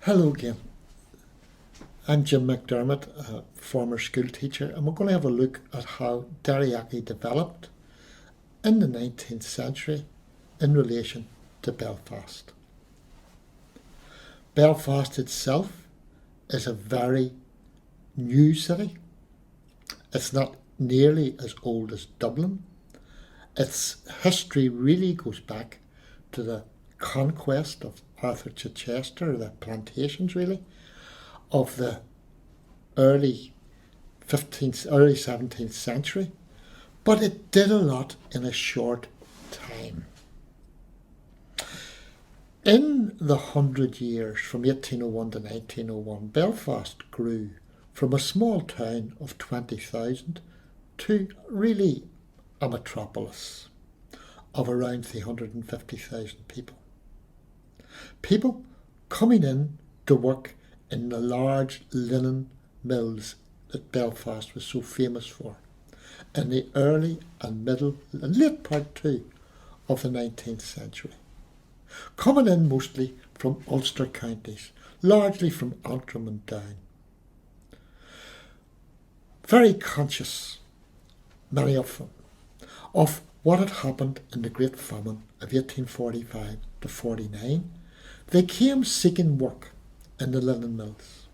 Hello again. I'm Jim McDermot, a former school teacher, and we're going to have a look at how Derryachy developed in the 19th century in relation to Belfast. Belfast itself is a very new city. It's not nearly as old as Dublin. Its history really goes back to the conquest of Arthur Chichester, the plantations really, of the early 17th century, but it did a lot in a short time. In the 100 years from 1801 to 1901, Belfast grew from a small town of 20,000 to really a metropolis of around 350,000 people. People coming in to work in the large linen mills that Belfast was so famous for in the early and middle and late part too of the 19th century. Coming in mostly from Ulster counties, largely from Antrim and down. Very conscious, many of them, of what had happened in the Great Famine of 1845 to 49. They came seeking work in the linen mills.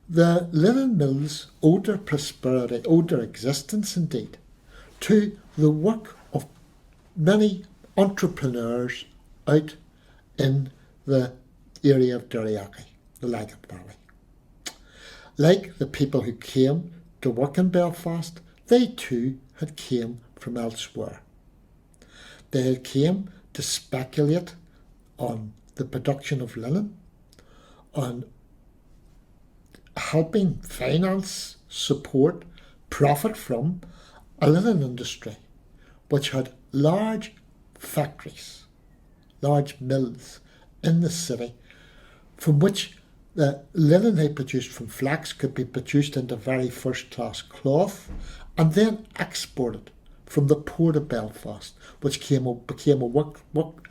The linen mills owed their prosperity, owed their existence indeed, to the work of many entrepreneurs out in the area of Derryachy, the Lagan Valley. Like the people who came to work in Belfast, they too had came from elsewhere. They had came to speculate on the production of linen, on helping finance, support, profit from a linen industry which had large factories, large mills in the city from which the linen they produced from flax could be produced into very first-class cloth and then exported from the port of Belfast, which became a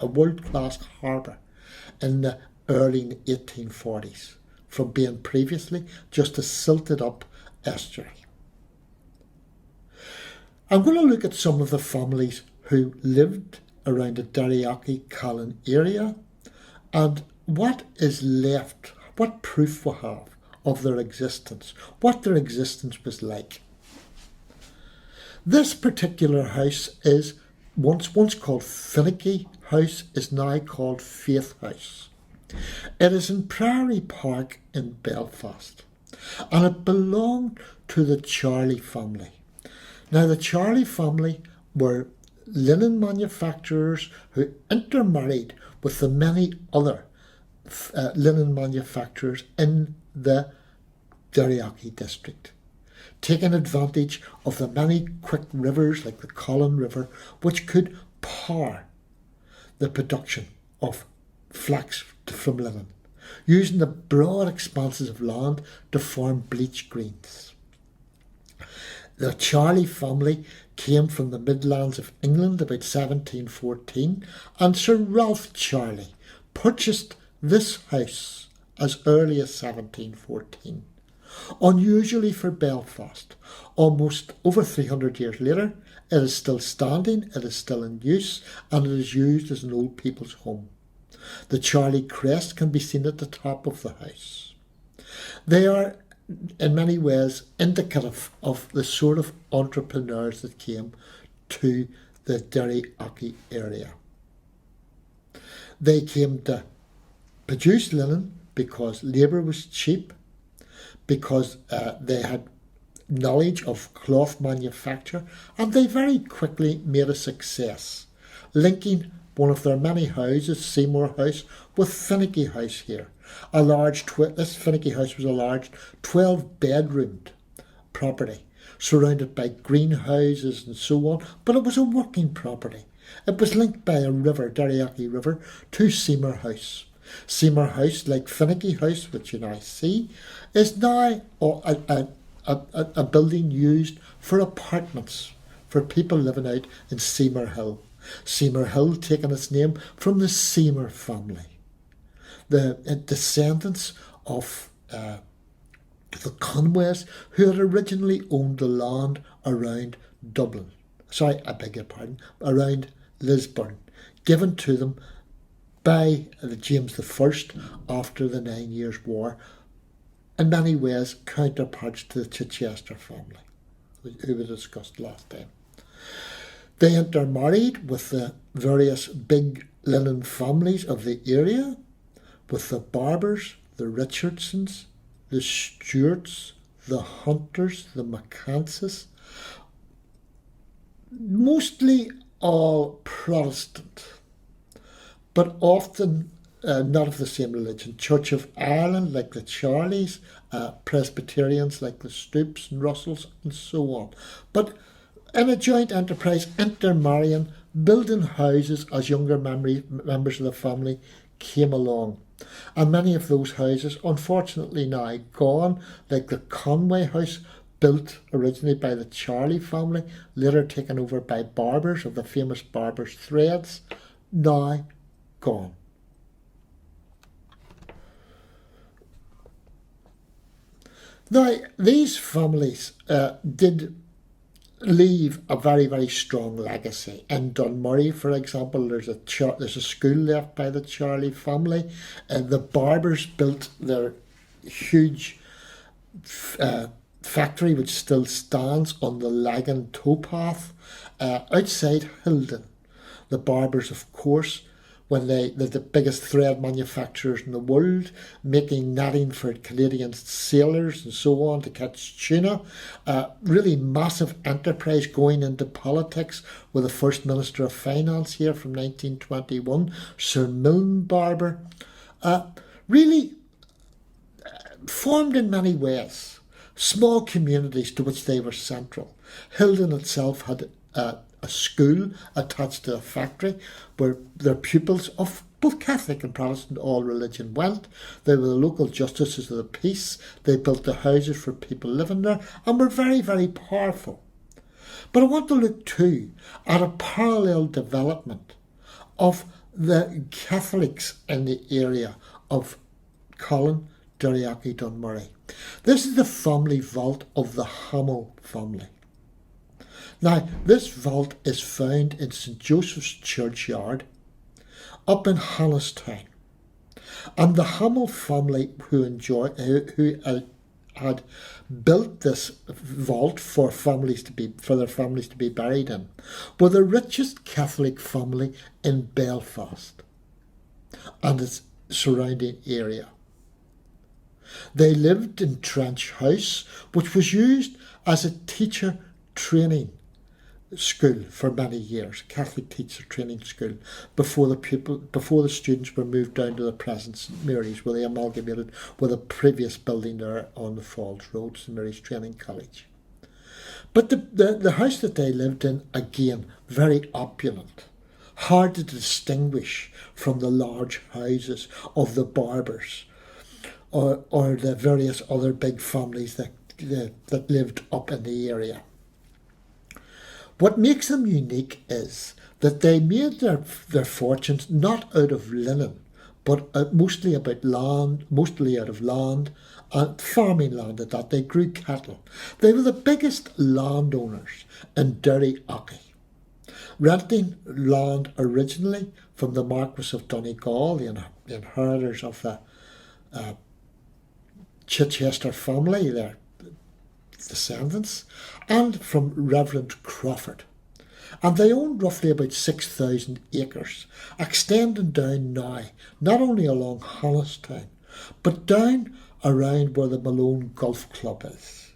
world-class harbour in the early 1840s, from being previously just a silted up estuary. I'm going to look at some of the families who lived around the Derryachy Colin area and what is left, what proof we have of their existence, what their existence was like. This particular house is once called Finicky House, is now called Faith House. It is in Priory Park in Belfast, and it belonged to the Charlie family. Now the Charlie family were linen manufacturers who intermarried with the many other linen manufacturers in the Derryachy district, taking advantage of the many quick rivers like the Colin River, which could power the production of flax from linen, using the broad expanses of land to form bleach greens. The Charlie family came from the Midlands of England about 1714, and Sir Ralph Charlie purchased this house as early as 1714. Unusually for Belfast, almost over 300 years later, it is still standing, it is still in use, and it is used as an old people's home. The Charlie crest can be seen at the top of the house. They are in many ways indicative of the sort of entrepreneurs that came to the Derryachy area. They came to produce linen because labour was cheap, because they had knowledge of cloth manufacture, and they very quickly made a success, linking one of their many houses, Seymour House, with Finicky House here. This Finicky House was a large 12-bedroomed property, surrounded by greenhouses and so on, but it was a working property. It was linked by a river, Derryachy River, to Seymour House. Seymour House, like Finicky House, which you now see, is now a building used for apartments for people living out in Seymour Hill. Seymour Hill taking its name from the Seymour family. the descendants of the Conways, who had originally owned the land around Dublin. Sorry, I beg your pardon, around Lisburn, given to them by James I after the 9 Years' War, in many ways counterparts to the Chichester family, who we discussed last time. They intermarried with the various big Linnen families of the area, with the Barbers, the Richardsons, the Stuarts, the Hunters, the McCanses, mostly all Protestant, but often not of the same religion. Church of Ireland, like the Charleys, Presbyterians, like the Stoops and Russells, and so on. But in a joint enterprise, intermarrying, building houses as younger members of the family came along. And many of those houses, unfortunately now gone, like the Conway house, built originally by the Charley family, later taken over by Barbers of the famous Barbers Threads, now gone. Now, these families did leave a very, very strong legacy. In Dunmurry, for example, there's a school left by the Charley family. The Barbers built their huge factory, which still stands on the Lagan towpath outside Hilden. The Barbers, of course, when they're the biggest thread manufacturers in the world, making netting for Canadian sailors and so on to catch tuna. Really massive enterprise, going into politics with the First Minister of Finance here from 1921, Sir Milne Barber. Really formed in many ways small communities to which they were central. Hilden itself had a school attached to a factory where their pupils of both Catholic and Protestant, all religion, went. They were the local justices of the peace. They built the houses for people living there and were very, very powerful. But I want to look too at a parallel development of the Catholics in the area of Colin, Derryaghy, Dunmurry. This is the family vault of the Homo family. Now, this vault is found in St. Joseph's Churchyard up in Hannistown. And the Homo family who had built this vault for their families to be buried in were the richest Catholic family in Belfast and its surrounding area. They lived in Trench House, which was used as a teacher training school for many years, Catholic teacher training school, before the students were moved down to the present St Mary's, where they amalgamated with a previous building there on the Falls Road, St Mary's Training College. But the house that they lived in, again, very opulent, hard to distinguish from the large houses of the Barbers or the various other big families that lived up in the area. What makes them unique is that they made their fortunes not out of linen, but mostly out of land, and farming land at that. They grew cattle. They were the biggest landowners in Derryaghy, renting land originally from the Marquess of Donegal, the inheritors of the Chichester family, their descendants, and from Reverend Crawford. And they owned roughly about 6,000 acres, extending down now, not only along Hannistown, but down around where the Malone Golf Club is,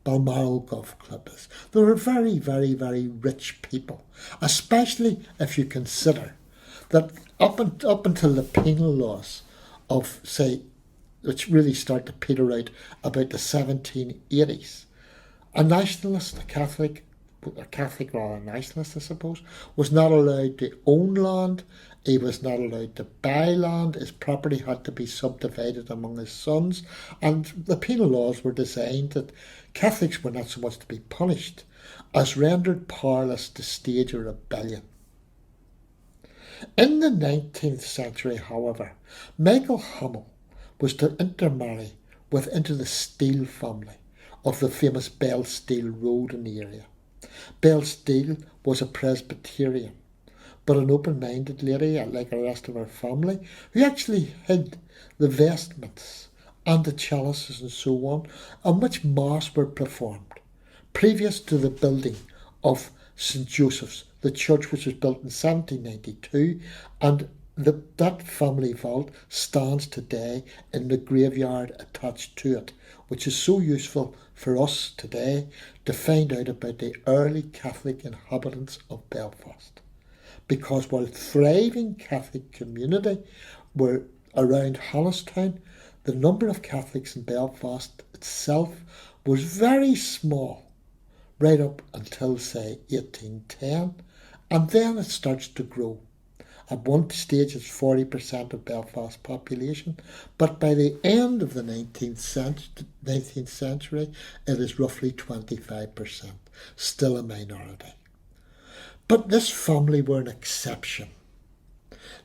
Balmoral Golf Club is. They were very, very, very rich people, especially if you consider that up until the penal laws of, say, which really start to peter out about the 1780s, a nationalist, a Catholic rather nationalist, I suppose, was not allowed to own land. He was not allowed to buy land. His property had to be subdivided among his sons. And the penal laws were designed that Catholics were not so much to be punished as rendered powerless to stage a rebellion. In the 19th century, however, Michael Hummel was to intermarry into the Steele family of the famous Bell Steele Road in the area. Bell Steele was a Presbyterian, but an open-minded lady, like the rest of her family, who actually hid the vestments and the chalices and so on which mass were performed, previous to the building of St Joseph's, the church which was built in 1792, and that family vault stands today in the graveyard attached to it, which is so useful for us today to find out about the early Catholic inhabitants of Belfast. Because while thriving Catholic community were around Hallistown, the number of Catholics in Belfast itself was very small, right up until, say, 1810, and then it starts to grow. At one stage it's 40% of Belfast's population, but by the end of the 19th century it is roughly 25%, still a minority. But this family were an exception.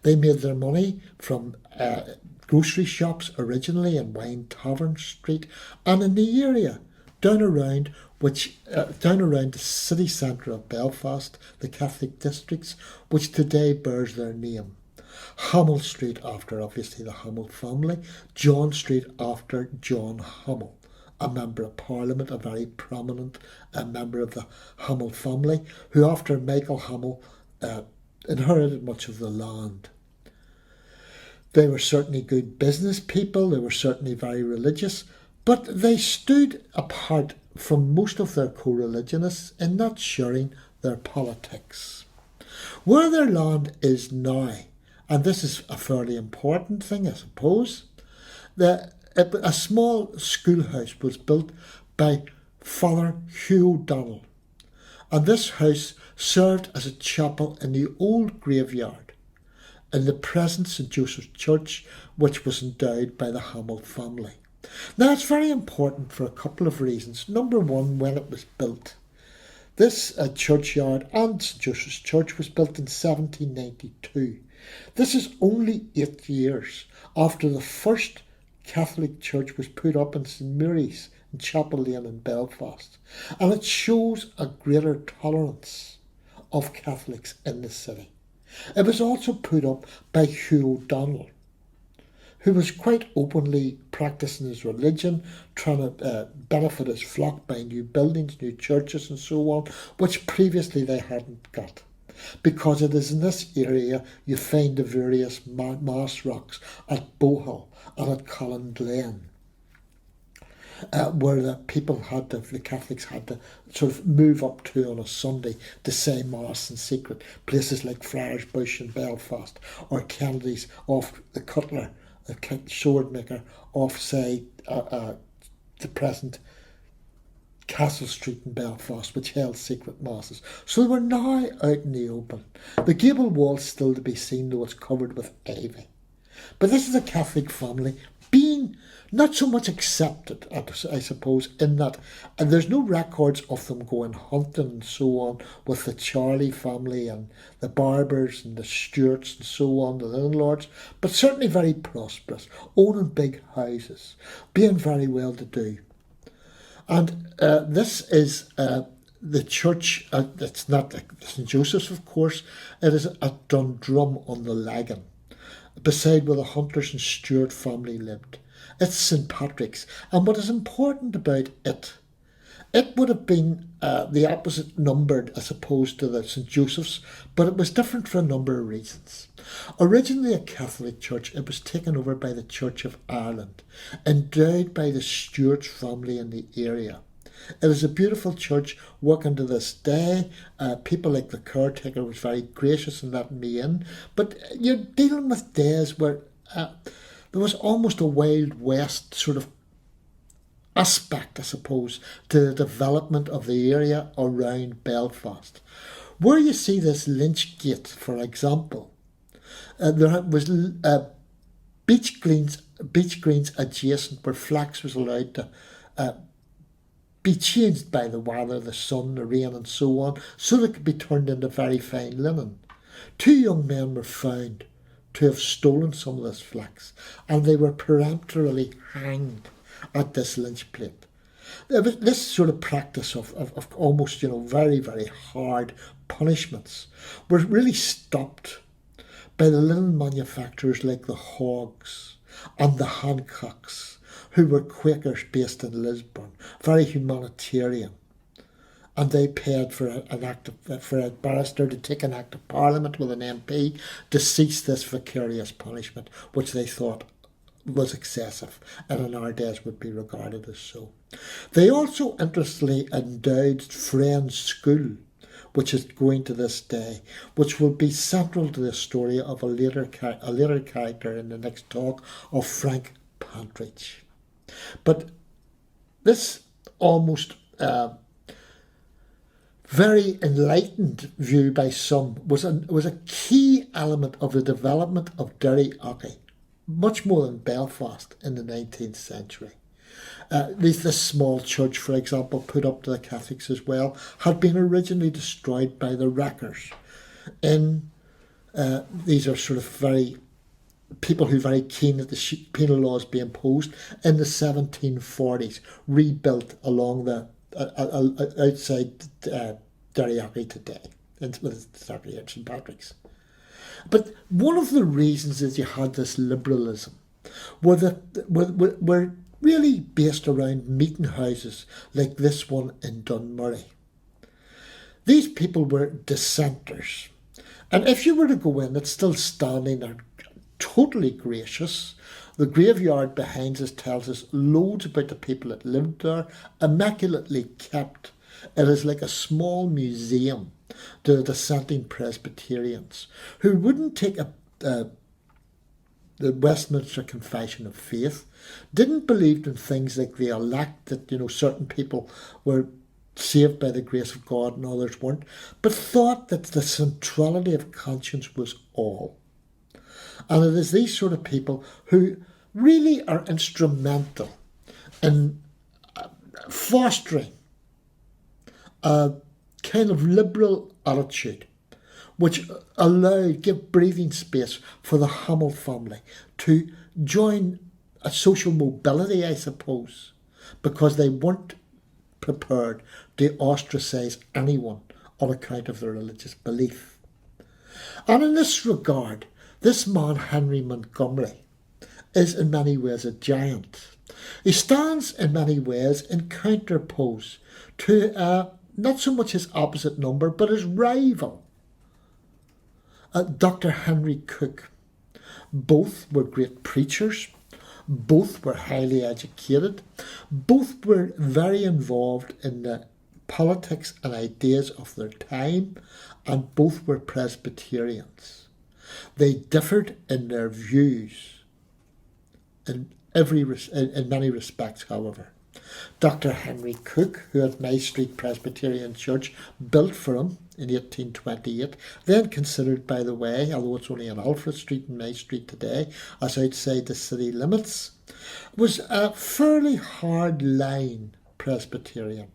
They made their money from grocery shops originally in Wine Tavern Street and in the area down around the city centre of Belfast, the Catholic districts, which today bears their name. Hummel Street after obviously the Hummel family, John Street after John Hummel, a member of Parliament, a very prominent member of the Hummel family, who after Michael Hummel inherited much of the land. They were certainly good business people, they were certainly very religious, but they stood apart from most of their co-religionists in not sharing their politics. Where their land is now, and this is a fairly important thing, I suppose, a small schoolhouse was built by Father Hugh O'Donnell, and this house served as a chapel in the old graveyard in the present St Joseph's Church, which was endowed by the Hummel family. Now it's very important for a couple of reasons. Number one, when it was built. This churchyard and St Joseph's Church was built in 1792. This is only 8 years after the first Catholic church was put up in St Mary's in Chapel Lane in Belfast, and it shows a greater tolerance of Catholics in the city. It was also put up by Hugh O'Donnell, who was quite openly practising his religion, trying to benefit his flock by new buildings, new churches and so on, which previously they hadn't got. Because it is in this area you find the various mass rocks at Bohill and at Colin Linnen, where the Catholics had to sort of move up to on a Sunday to say Mass in secret. Places like Friars Bush in Belfast, or Kennedy's off the Cutler, the sword maker off, say, the present Castle Street in Belfast, which held secret masses. So they were now out in the open. The gable wall's still to be seen, though it's covered with ivy. But this is a Catholic family being not so much accepted, I suppose, in that, and there's no records of them going hunting and so on with the Charlie family and the Barbers and the Stuarts and so on, the landlords, but certainly very prosperous, owning big houses, being very well to do. And this is the church, it's not like St Joseph's, of course, it is at Dundrum on the Lagan, beside where the Hunters and Stuart family lived. It's St Patrick's, and what is important about it would have been the opposite numbered as opposed to the St Joseph's, but it was different for a number of reasons. Originally a Catholic church, it was taken over by the Church of Ireland, endowed by the Stuart family in the area. It is a beautiful church working to this day. People like the caretaker was very gracious in letting me in, but you're dealing with days where there was almost a Wild West sort of aspect, I suppose, to the development of the area around Belfast. Where you see this Lynch Gate, for example, there was beach greens adjacent where flax was allowed to be changed by the weather, the sun, the rain and so on, so that it could be turned into very fine linen. 2 young men were found to have stolen some of this flax, and they were peremptorily hanged at this lynch plate. This sort of practice of almost, very, very hard punishments were really stopped by the linen manufacturers like the Hoggs and the Hancocks, who were Quakers based in Lisburn, very humanitarian. And they paid for a barrister to take an act of parliament with an MP to cease this vicarious punishment, which they thought was excessive and in our days would be regarded as so. They also interestingly endowed Friends School, which is going to this day, which will be central to the story of a later character in the next talk of Frank Partridge. But this almost very enlightened view by some was a key element of the development of Derry Ockey, much more than Belfast in the 19th century. This small church, for example, put up to the Catholics as well, had been originally destroyed by the wreckers. These are sort of very people who are very keen that the penal laws be imposed in the 1740s, rebuilt along the outside Derry Ockey today, with St Patrick's. But one of the reasons that you had this liberalism were really based around meeting houses like this one in Dunmurry. These people were dissenters. And if you were to go in, it's still standing there, totally gracious. The graveyard behind us tells us loads about the people that lived there, immaculately kept. It is like a small museum to the dissenting Presbyterians who wouldn't take the Westminster Confession of Faith, didn't believe in things like the elect, that certain people were saved by the grace of God and others weren't, but thought that the centrality of conscience was all. And it is these sort of people who really are instrumental in fostering a kind of liberal attitude which give breathing space for the Homo family to join a social mobility, I suppose, because they weren't prepared to ostracise anyone on account of their religious belief. And in this regard, this man, Henry Montgomery, is in many ways a giant. He stands in many ways in counterpose to not so much his opposite number, but his rival, Dr. Henry Cook. Both were great preachers, both were highly educated, both were very involved in the politics and ideas of their time, and both were Presbyterians. They differed in their views in many respects, however. Dr. Henry Cook, who had May Street Presbyterian Church built for him in 1828, then considered, by the way, although it's only on Alfred Street and May Street today, as outside the city limits, was a fairly hard-line Presbyterian.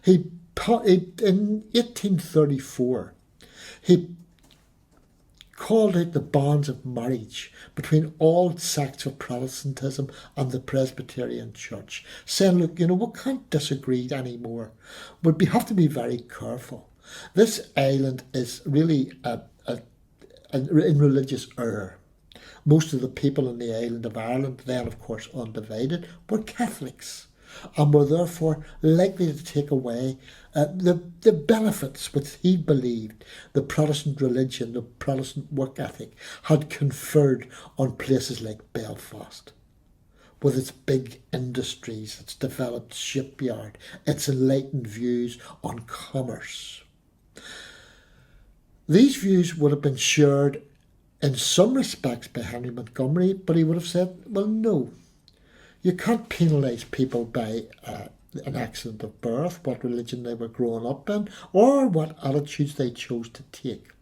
In 1834, he called out the bonds of marriage between all sects of Protestantism and the Presbyterian Church, saying, look, we can't disagree anymore. We have to be very careful. This island is really in religious error. Most of the people in the island of Ireland, then of course undivided, were Catholics, and were therefore likely to take away the benefits which he believed the Protestant religion, the Protestant work ethic had conferred on places like Belfast, with its big industries, its developed shipyard, its enlightened views on commerce. These views would have been shared in some respects by Henry Montgomery, but he would have said, well, no. You can't penalise people by an accident of birth, what religion they were growing up in, or what attitudes they chose to take.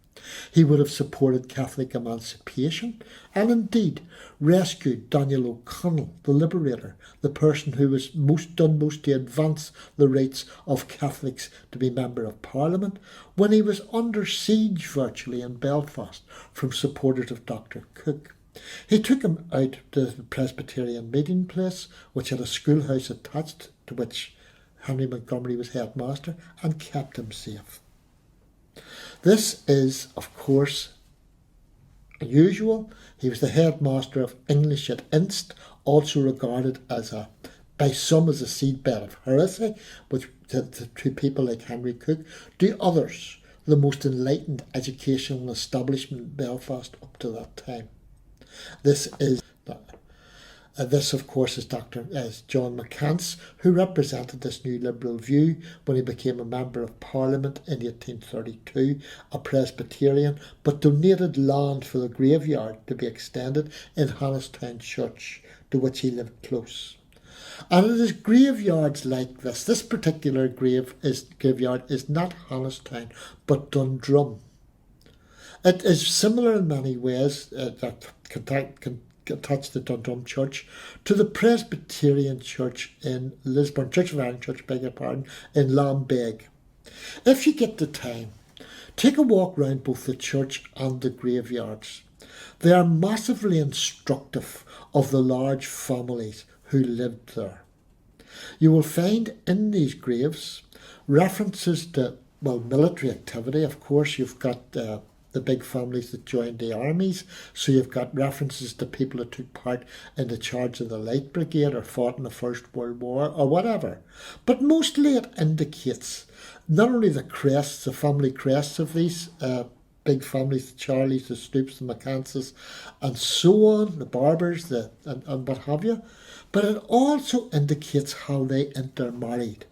He would have supported Catholic emancipation and indeed rescued Daniel O'Connell, the liberator, the person who was done most to advance the rights of Catholics to be Member of Parliament, when he was under siege virtually in Belfast from supporters of Dr. Cook. He took him out to the Presbyterian meeting place, which had a schoolhouse attached, to which Henry Montgomery was headmaster, and kept him safe. This is, of course, unusual. He was the headmaster of English at Inst, also regarded by some as a seedbed of heresy, which to people like Henry Cook, to others the most enlightened educational establishment in Belfast up to that time. This, of course, is John McCants, who represented this new liberal view when he became a Member of Parliament in 1832, a Presbyterian, but donated land for the graveyard to be extended in Hannistown Church, to which he lived close. And it is graveyards like this particular graveyard is not Hannistown, but Dundrum. It is similar in many ways, attached to Dundrum Church, to the Presbyterian Church in Lisburn, Church of Ireland Church, in Lambeg. If you get the time, take a walk round both the church and the graveyards. They are massively instructive of the large families who lived there. You will find in these graves references to, military activity. Of course, you've got the big families that joined the armies, so you've got references to people that took part in the charge of the Light Brigade or fought in the First World War or whatever. But mostly it indicates not only the crests, the family crests of these big families, the Charlies, the Stoops, the McCanses, and so on, the Barbers, and what have you, but it also indicates how they intermarried.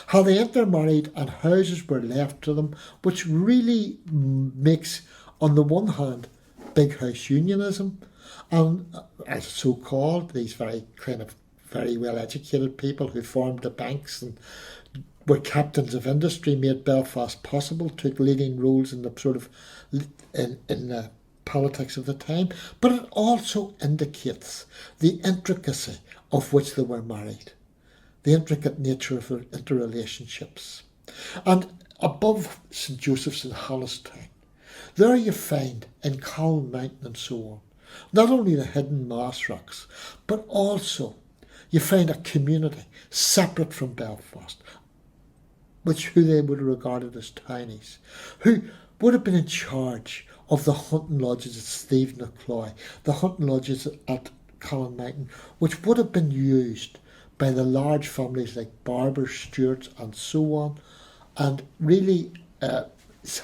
How they intermarried and houses were left to them, which really makes, on the one hand, big house unionism, and as so-called, these very well educated people who formed the banks and were captains of industry, made Belfast possible, took leading roles in the in the politics of the time, but it also indicates the intricacy of which they were married, the intricate nature of their interrelationships. And above St. Joseph's in Hannistown, there you find, in Colin Mountain and so on, not only the hidden mass rocks, but also you find a community separate from Belfast, who they would have regarded as townies, who would have been in charge of the hunting lodges at Stephenacloy, the hunting lodges at Colin Mountain, which would have been used by the large families like Barbers, Stewarts and so on, and really had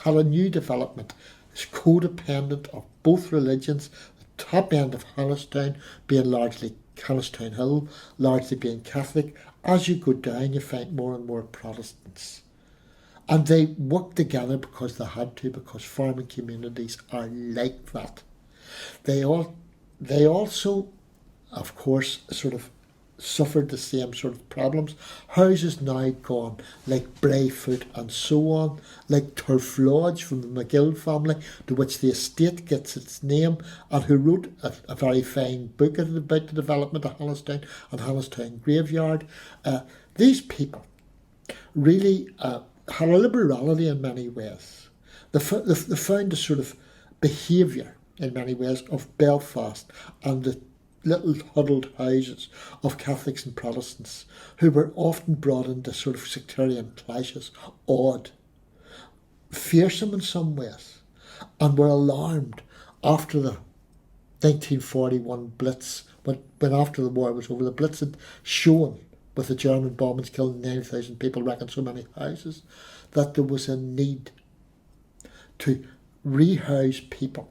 a new development. It's codependent of both religions, the top end of Hannistown being largely Hannistown Hill, largely being Catholic. As you go down, you find more and more Protestants. And they work together because they had to, because farming communities are like that. They also, of course, sort of suffered the same sort of problems. Houses now gone, like Brayfoot and so on, like Turf Lodge from the McGill family, to which the estate gets its name, and who wrote a very fine book about the development of Hannistown and Hannistown Graveyard. These people really had a liberality in many ways. They found a sort of behaviour in many ways of Belfast and the little huddled houses of Catholics and Protestants, who were often brought into sort of sectarian clashes, odd, fearsome in some ways, and were alarmed after the 1941 Blitz, when after the war was over, the Blitz had shown, with the German bombings killing 9,000 people, wrecking so many houses, that there was a need to rehouse people.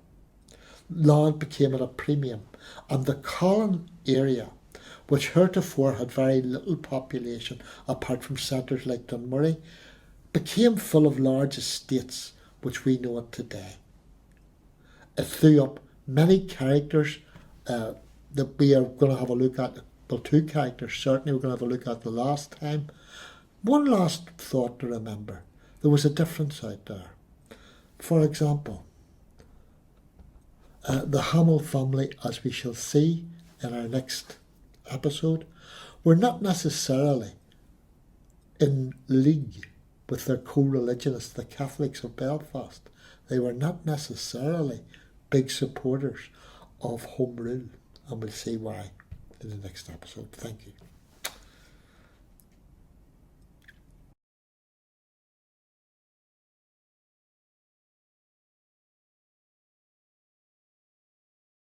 Land became at a premium, and the Colin area, which heretofore had very little population apart from centres like Dunmurry, became full of large estates which we know it today. It threw up many characters that we are going to have a look at. Well, two characters certainly we're going to have a look at the last time. One last thought to remember. There was a difference out there. For example, the Homo family, as we shall see in our next episode, were not necessarily in league with their co-religionists, the Catholics of Belfast. They were not necessarily big supporters of Home Rule, and we'll see why in the next episode. Thank you.